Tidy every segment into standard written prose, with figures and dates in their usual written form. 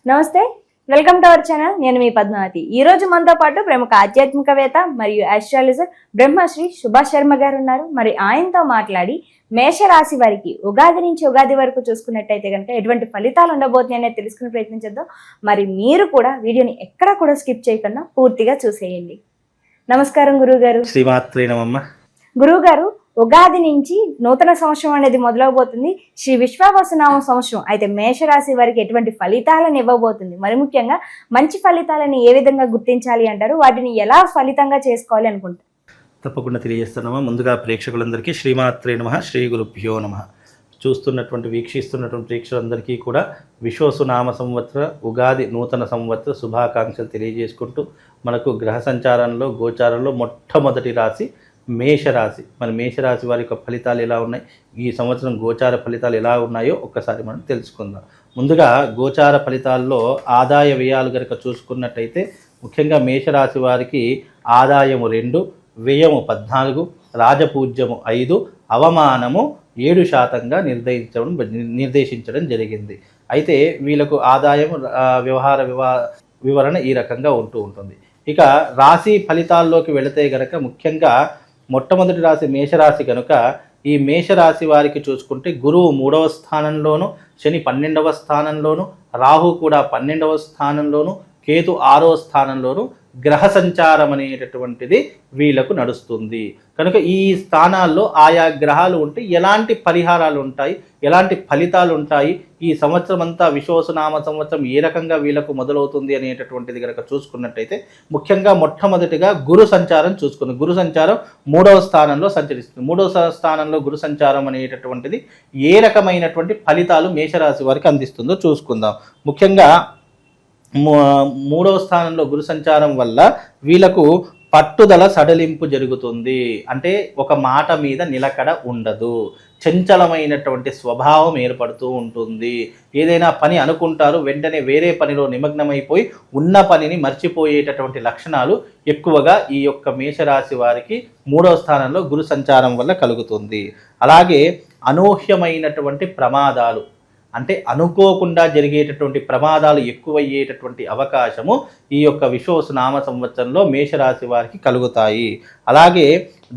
నమస్తే, welcome to our channel. నేను మీ పద్మావతి. ఈ రోజు మనతో పాటు ప్రముఖ ఆధ్యాత్మికవేత్త మరియు ఆస్ట్రాలజర్ బ్రహ్మశ్రీ సుభాష్ శర్మ గారు ఉన్నారు. మరి ఆయనతో మాట్లాడి మేషరాశి వారికి ఉగాది నుంచి ఉగాది వరకు చూసుకున్నట్టయితే కనుక ఎటువంటి ఫలితాలు ఉండబోతున్నాయి అనేది తెలుసుకునే ప్రయత్నం చేద్దాం. మరి మీరు కూడా వీడియోని ఎక్కడా కూడా స్కిప్ చేయకుండా పూర్తిగా చూసేయండి. నమస్కారం గురువు గారు. శ్రీమాత్రే నమః. గురువు గారు, ఉగాది నుంచి నూతన సంవత్సరం అనేది మొదలవబోతుంది. శ్రీ విశ్వావసునామ సంవత్సరం అయితే మేషరాశి వారికి ఎటువంటి ఫలితాలను ఇవ్వబోతుంది, మరి ముఖ్యంగా మంచి ఫలితాలను ఏ విధంగా గుర్తించాలి అంటారు, వాటిని ఎలా ఫలితంగా చేసుకోవాలి అనుకుంటారు? తప్పకుండా తెలియజేస్తున్నామా. ముందుగా ప్రేక్షకులందరికీ శ్రీమాత్రే నమః, శ్రీ గురుభ్యో నమః. వీక్షిస్తున్నటువంటి ప్రేక్షకులందరికీ కూడా విశ్వసునామ సంవత్సర ఉగాది నూతన సంవత్సర శుభాకాంక్షలు తెలియజేసుకుంటూ, మనకు గ్రహ సంచారంలో గోచారంలో మొట్టమొదటి రాశి మేషరాశి. మన మేషరాశి వారి యొక్క ఫలితాలు ఎలా ఉన్నాయి, ఈ సంవత్సరం గోచార ఫలితాలు ఎలా ఉన్నాయో ఒక్కసారి మనం తెలుసుకుందాం. ముందుగా గోచార ఫలితాల్లో ఆదాయ వ్యయాలు కనుక చూసుకున్నట్టయితే ముఖ్యంగా మేషరాశి వారికి ఆదాయము 2, వ్యయము 14, రాజపూజ్యము 5, అవమానము 7% నిర్దేశించడం జరిగింది. అయితే వీళ్ళకు ఆదాయం వ్యవహార వివరణ ఈ రకంగా ఉంటుంది. ఇక రాశి ఫలితాల్లోకి వెళితే గనక ముఖ్యంగా మొట్టమొదటి రాశి మేషరాశి కనుక ఈ మేషరాశి వారికి చూసుకుంటే గురువు 3వ స్థానంలోను, శని 12వ స్థానంలోను, రాహు కూడా 12వ స్థానంలోను, కేతు 6వ స్థానంలోను గ్రహ సంచారం అనేటటువంటిది వీళ్ళకు నడుస్తుంది. కనుక ఈ స్థానాల్లో ఆయా గ్రహాలు ఉంటే ఎలాంటి పరిహారాలు ఉంటాయి, ఎలాంటి ఫలితాలు ఉంటాయి, ఈ సంవత్సరం అంతా విశ్వసునామ సంవత్సరం ఏ రకంగా వీళ్ళకు మొదలవుతుంది అనేటటువంటిది కనుక చూసుకున్నట్టయితే ముఖ్యంగా మొట్టమొదటిగా గురు సంచారం చూసుకుంది. గురు సంచారం 3వ స్థానంలో సంచరిస్తుంది. 3వ స్థానంలో గురు సంచారం అనేటటువంటిది ఏ రకమైనటువంటి ఫలితాలు మేషరాశి వారికి అందిస్తుందో చూసుకుందాం. ముఖ్యంగా 3వ స్థానంలో గురు సంచారం వల్ల వీళ్ళకు పట్టుదల సడలింపు జరుగుతుంది. అంటే ఒక మాట మీద నిలకడ ఉండదు, చంచలమైనటువంటి స్వభావం ఏర్పడుతూ ఉంటుంది. ఏదైనా పని అనుకుంటారు, వెంటనే వేరే పనిలో నిమగ్నమైపోయి ఉన్న పనిని మర్చిపోయేటటువంటి లక్షణాలు ఎక్కువగా ఈ యొక్క మేషరాశి వారికి 3వ స్థానంలో గురు సంచారం వల్ల కలుగుతుంది. అలాగే అనూహ్యమైనటువంటి ప్రమాదాలు, అంటే అనుకోకుండా జరిగేటటువంటి ప్రమాదాలు ఎక్కువయ్యేటటువంటి అవకాశము ఈ యొక్క విశ్వసునామ సంవత్సరంలో మేషరాశి వారికి కలుగుతాయి. అలాగే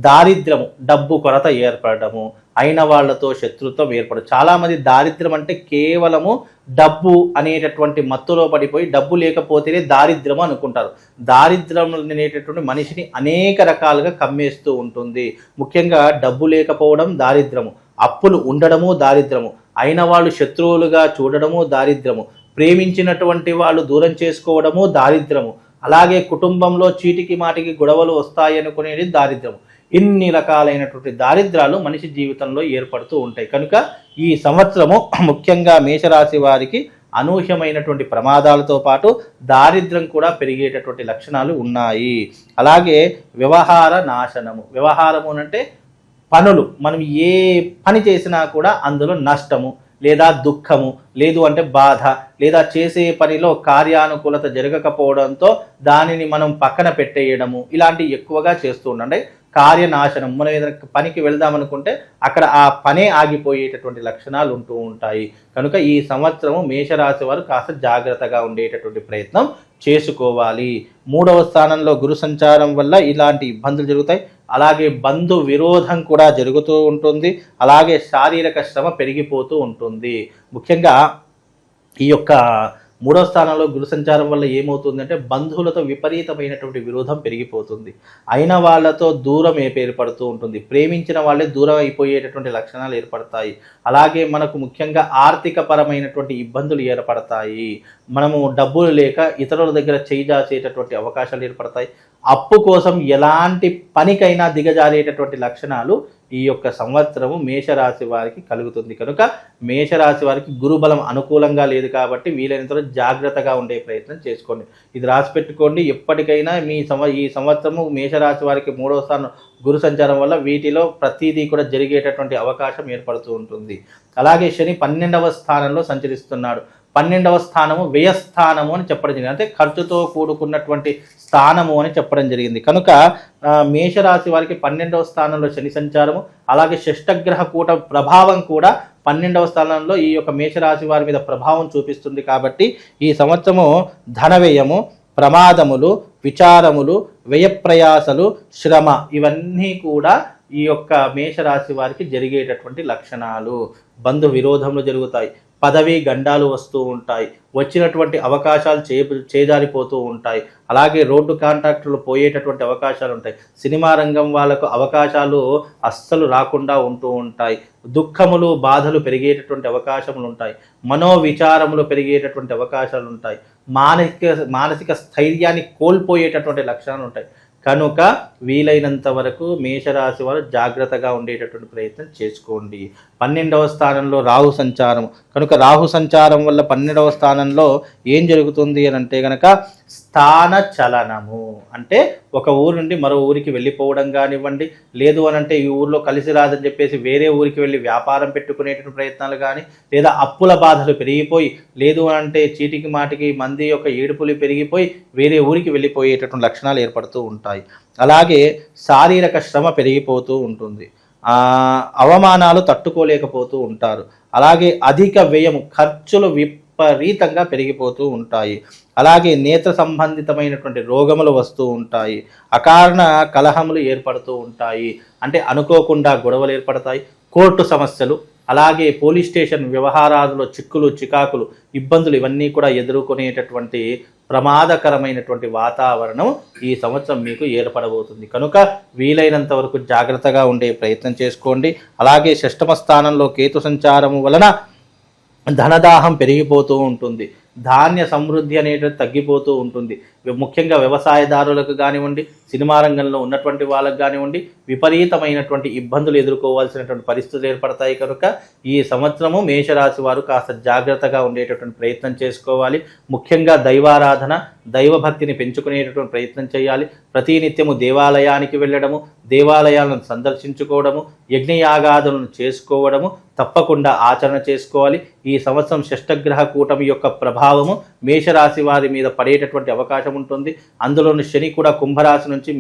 దారిద్ర్యము, డబ్బు కొరత ఏర్పడము, అయిన వాళ్లతో శత్రుత్వం ఏర్పడదు. చాలామంది దారిద్ర్యం అంటే కేవలము డబ్బు అనేటటువంటి మత్తులో పడిపోయి డబ్బు లేకపోతేనే దారిద్ర్యము అనుకుంటారు. దారిద్ర్యం అనేటటువంటి మనిషిని అనేక రకాలుగా కమ్మేస్తూ ఉంటుంది. ముఖ్యంగా డబ్బు లేకపోవడం దారిద్ర్యము, అప్పులు ఉండడము దారిద్ర్యము, అయిన వాళ్ళు శత్రువులుగా చూడడము దారిద్ర్యము, ప్రేమించినటువంటి వాళ్ళు దూరం చేసుకోవడము దారిద్ర్యము, అలాగే కుటుంబంలో చీటికి మాటికి గొడవలు వస్తాయనుకునేది దారిద్ర్యము. ఇన్ని రకాలైనటువంటి దారిద్రాలు మనిషి జీవితంలో ఏర్పడుతూ ఉంటాయి. కనుక ఈ సంవత్సరము ముఖ్యంగా మేషరాశి వారికి అనూహ్యమైనటువంటి ప్రమాదాలతో పాటు దారిద్ర్యం కూడా పెరిగేటటువంటి లక్షణాలు ఉన్నాయి. అలాగే వ్యవహార నాశనము, వ్యవహారము అంటే పనులు, మనం ఏ పని చేసినా కూడా అందులో నష్టము లేదా దుఃఖము, లేదు అంటే బాధ, లేదా చేసే పనిలో కార్యానుకూలత జరగకపోవడంతో దానిని మనం పక్కన పెట్టేయడము, ఇలాంటివి ఎక్కువగా చేస్తూ ఉండండి. కార్యనాశనం, మనం ఏదైనా పనికి వెళ్దామనుకుంటే అక్కడ ఆ పనే ఆగిపోయేటటువంటి లక్షణాలు ఉంటూ ఉంటాయి. కనుక ఈ సంవత్సరము మేషరాశి వారు కాస్త జాగ్రత్తగా ఉండేటటువంటి ప్రయత్నం చేసుకోవాలి. 3వ స్థానంలో గురు సంచారం వల్ల ఇలాంటి ఇబ్బందులు జరుగుతాయి. అలాగే బంధు విరోధం కూడా జరుగుతూ ఉంటుంది. అలాగే శారీరక శ్రమ పెరిగిపోతూ ఉంటుంది. ముఖ్యంగా ఈ యొక్క 3వ స్థానంలో గురు సంచారం వల్ల ఏమవుతుందంటే బంధువులతో విపరీతమైనటువంటి విరోధం పెరిగిపోతుంది. అయిన వాళ్ళతో దూరం ఏర్పడుతూ ఉంటుంది. ప్రేమించిన వాళ్ళే దూరం అయిపోయేటటువంటి లక్షణాలు ఏర్పడతాయి. అలాగే మనకు ముఖ్యంగా ఆర్థిక పరమైనటువంటి ఇబ్బందులు ఏర్పడతాయి. మనము డబ్బులు లేక ఇతరుల దగ్గర చేజాసేటటువంటి అవకాశాలు ఏర్పడతాయి. అప్పు కోసం ఎలాంటి పనికైనా దిగజారేటటువంటి లక్షణాలు ఈ యొక్క సంవత్సరము మేషరాశి వారికి కలుగుతుంది. కనుక మేషరాశి వారికి గురుబలం అనుకూలంగా లేదు కాబట్టి వీలైనంత జాగ్రత్తగా ఉండే ప్రయత్నం చేసుకోండి. ఇది రాసి పెట్టుకోండి. ఎప్పటికైనా ఈ సంవత్సరము మేషరాశి వారికి 3వ స్థానం గురు సంచారం వల్ల వీటిలో ప్రతిదీ కూడా జరిగేటటువంటి అవకాశం ఏర్పడుతూ ఉంటుంది. అలాగే శని 12వ స్థానంలో సంచరిస్తున్నాడు. 12వ స్థానము వ్యయస్థానము అని చెప్పడం జరిగింది, అంటే ఖర్చుతో కూడుకున్నటువంటి స్థానము అని చెప్పడం జరిగింది. కనుక మేషరాశి వారికి 12వ స్థానంలో శని సంచారము, అలాగే షష్టగ్రహ కూట ప్రభావం కూడా 12వ స్థానంలో ఈ యొక్క మేషరాశి వారి మీద ప్రభావం చూపిస్తుంది. కాబట్టి ఈ సంవత్సరము ధన వ్యయము, ప్రమాదములు, విచారములు, వ్యయప్రయాసలు, శ్రమ ఇవన్నీ కూడా ఈ యొక్క మేషరాశి వారికి జరిగేటటువంటి లక్షణాలు. బంధు విరోధములు జరుగుతాయి, పదవి గండాలు వస్తూ ఉంటాయి, వచ్చినటువంటి అవకాశాలు చేజారిపోతూ ఉంటాయి, అలాగే రోడ్డు కాంట్రాక్టులు పోయేటటువంటి అవకాశాలు ఉంటాయి, సినిమా రంగం వాళ్ళకు అవకాశాలు అస్సలు రాకుండా ఉంటూ ఉంటాయి, దుఃఖములు బాధలు పెరిగేటటువంటి అవకాశములు ఉంటాయి, మనోవిచారములు పెరిగేటటువంటి అవకాశాలు ఉంటాయి, మానసిక స్థైర్యాన్ని కోల్పోయేటటువంటి లక్షణాలు ఉంటాయి. కనుక వీలైనంత వరకు మేషరాశి వారు జాగ్రత్తగా ఉండేటటువంటి ప్రయత్నం చేసుకోండి. 12వ స్థానంలో రాహు సంచారం, కనుక రాహు సంచారం వల్ల 12వ స్థానంలో ఏం జరుగుతుంది అని అంటే కనుక స్థాన చలనము, అంటే ఒక ఊరు నుండి మరో ఊరికి వెళ్ళిపోవడం కానివ్వండి, లేదు అని అంటే ఈ ఊరిలో కలిసి రాదని చెప్పేసి వేరే ఊరికి వెళ్ళి వ్యాపారం పెట్టుకునేటువంటి ప్రయత్నాలు కానీ, లేదా అప్పుల బాధలు పెరిగిపోయి, లేదు అని అంటే చీటికి మాటికి మంది యొక్క ఏడుపులు పెరిగిపోయి వేరే ఊరికి వెళ్ళిపోయేటటువంటి లక్షణాలు ఏర్పడుతూ ఉంటాయి. అలాగే శారీరక శ్రమ పెరిగిపోతూ ఉంటుంది, అవమానాలు తట్టుకోలేకపోతూ ఉంటారు, అలాగే అధిక వ్యయము, ఖర్చులు విపరీతంగా పెరిగిపోతూ ఉంటాయి, అలాగే నేత్ర సంబంధితమైనటువంటి రోగములు వస్తూ ఉంటాయి, అకారణ కలహములు ఏర్పడుతూ ఉంటాయి, అంటే అనుకోకుండా గొడవలు ఏర్పడతాయి, కోర్టు సమస్యలు, అలాగే పోలీస్ స్టేషన్ వ్యవహారాలలో చిక్కులు చికాకులు ఇబ్బందులు ఇవన్నీ కూడా ఎదుర్కొనేటటువంటి ప్రమాదకరమైనటువంటి వాతావరణం ఈ సంవత్సరం మీకు ఏర్పడబోతుంది. కనుక వీలైనంత వరకు జాగ్రత్తగా ఉండే ప్రయత్నం చేసుకోండి. అలాగే షష్టమ స్థానంలో కేతు సంచారము వలన ధనదాహం పెరిగిపోతూ ఉంటుంది, ధాన్య సమృద్ధి అనేది తగ్గిపోతూ ఉంటుంది. ముఖ్యంగా వ్యవసాయదారులకు కానివ్వండి, సినిమా రంగంలో ఉన్నటువంటి వాళ్ళకు కానివ్వండి, విపరీతమైనటువంటి ఇబ్బందులు ఎదుర్కోవాల్సినటువంటి పరిస్థితులు ఏర్పడతాయి. కనుక ఈ సంవత్సరము మేషరాశి వారు కాస్త జాగ్రత్తగా ఉండేటటువంటి ప్రయత్నం చేసుకోవాలి. ముఖ్యంగా దైవారాధన, దైవభక్తిని పెంచుకునేటటువంటి ప్రయత్నం చేయాలి. ప్రతినిత్యము దేవాలయానికి వెళ్ళడము, దేవాలయాలను సందర్శించుకోవడము, యజ్ఞయాగాదులను చేసుకోవడము తప్పకుండా ఆచరణ చేసుకోవాలి. ఈ సంవత్సరం షష్టగ్రహ కూటమి యొక్క ప్రభావము మేషరాశి వారి మీద పడేటటువంటి అవకాశం ఉంటుంది. అందులోని శని కూడా కుంభరాశి నుంచి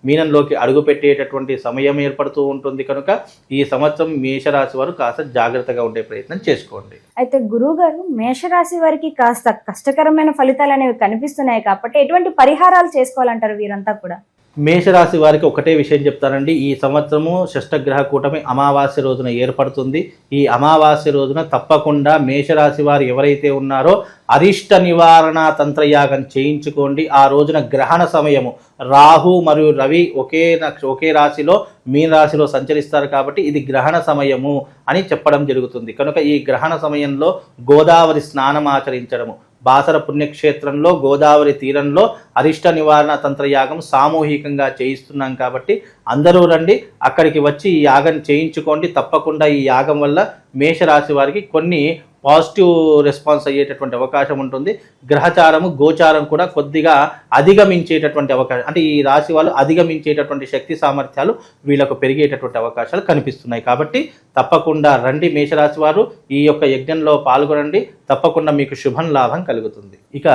మీనంలోకి అడుగుపెట్టేటటువంటి సమయం ఏర్పడుతూ ఉంటుంది. కనుక ఈ సంవత్సరం మేషరాశి వారు కాస్త జాగ్రత్తగా ఉండే ప్రయత్నం చేసుకోండి. అయితే గురువు గారు, మేషరాశి వారికి కాస్త కష్టకరమైన ఫలితాలు అనేవి కనిపిస్తున్నాయి కాబట్టి ఎటువంటి పరిహారాలు చేసుకోవాలంటారు వీరంతా కూడా? మేషరాశి వారికి ఒకటే విషయం చెప్తానండి. ఈ సంవత్సరము షష్టగ్రహ కూటమి అమావాస్య రోజున ఏర్పడుతుంది. ఈ అమావాస్య రోజున తప్పకుండా మేషరాశి వారు ఎవరైతే ఉన్నారో అరిష్ట నివారణ తంత్రయాగం చేయించుకోండి. ఆ రోజున గ్రహణ సమయము, రాహు మరియు రవి ఒకే రాశిలో మీన రాశిలో సంచరిస్తారు కాబట్టి ఇది గ్రహణ సమయము అని చెప్పడం జరుగుతుంది. కనుక ఈ గ్రహణ సమయంలో గోదావరి స్నానం ఆచరించడము, బాసర పుణ్యక్షేత్రంలో గోదావరి తీరంలో అరిష్ట నివారణ తంత్రయాగం సామూహికంగా చేయిస్తున్నాం కాబట్టి అందరూ రండి, అక్కడికి వచ్చి ఈ యాగం చేయించుకోండి. తప్పకుండా ఈ యాగం వల్ల మేషరాశి వారికి కొన్ని పాజిటివ్ రెస్పాన్స్ అయ్యేటటువంటి అవకాశం ఉంటుంది. గ్రహచారము గోచారం కూడా కొద్దిగా అధిగమించేటటువంటి అవకాశం, అంటే ఈ రాశి వాళ్ళు అధిగమించేటటువంటి శక్తి సామర్థ్యాలు వీళ్ళకు పెరిగేటటువంటి అవకాశాలు కనిపిస్తున్నాయి. కాబట్టి తప్పకుండా రండి మేషరాశి వారు, ఈ యొక్క యజ్ఞంలో పాల్గొనండి. తప్పకుండా మీకు శుభం లాభం కలుగుతుంది. ఇక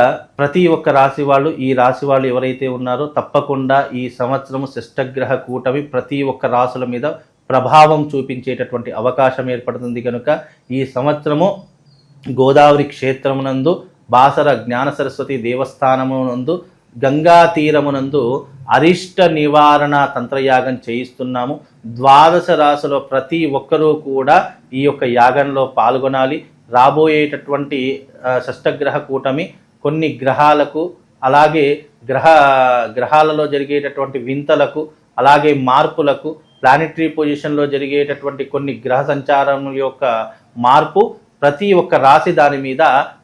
ప్రతి ఒక్క రాశి వాళ్ళు, ఈ రాశి వాళ్ళు ఎవరైతే ఉన్నారో తప్పకుండా ఈ సంవత్సరము షష్టగ్రహ కూటమి ప్రతి ఒక్క రాశుల మీద ప్రభావం చూపించేటటువంటి అవకాశం ఏర్పడుతుంది. కనుక ఈ సంవత్సరము గోదావరి క్షేత్రమునందు, బాసర జ్ఞాన సరస్వతి దేవస్థానమునందు, గంగా తీరమునందు అరిష్ట నివారణ తంత్రయాగం చేయిస్తున్నాము. 12 రాశుల ప్రతి ఒక్కరూ కూడా ఈ యొక్క యాగంలో పాల్గొనాలి. రాబోయేటటువంటి షష్టగ్రహ కూటమి కొన్ని గ్రహాలకు, అలాగే గ్రహాలలో జరిగేటటువంటి వింతలకు, అలాగే మార్పులకు, ప్లానిటరీ పొజిషన్లో జరిగేటటువంటి కొన్ని గ్రహ సంచారముల యొక్క మార్పు ప్రతి ఒక్క రాశి దాని మీద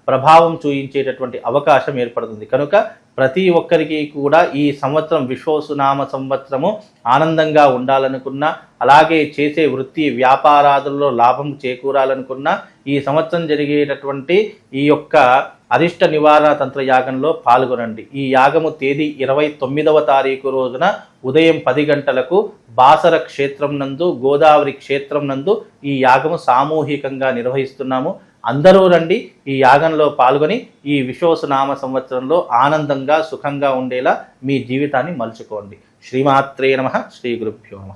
ప్రభావం చూయించేటటువంటి అవకాశం ఏర్పడుతుంది. కనుక ప్రతి ఒక్కరికి కూడా ఈ సంవత్సరం విశ్వసునామ సంవత్సరము ఆనందంగా ఉండాలనుకున్నా, అలాగే చేసే వృత్తి వ్యాపారాదుల్లో లాభం చేకూరాలనుకున్నా ఈ సంవత్సరం జరిగేటటువంటి ఈ యొక్క అరిష్ట నివారణ తంత్ర యాగంలో పాల్గొనండి. ఈ యాగము తేదీ 29వ తారీఖు రోజున ఉదయం 10 గంటలకు బాసర క్షేత్రం నందు, గోదావరి క్షేత్రం నందు ఈ యాగము సామూహికంగా నిర్వహిస్తున్నాము. అందరూ రండి, ఈ యాగంలో పాల్గొని ఈ విశ్వవసునామ సంవత్సరంలో ఆనందంగా సుఖంగా ఉండేలా మీ జీవితాన్ని మలుచుకోండి. శ్రీమాత్రే నమః. శ్రీ గురుభ్యో నమః.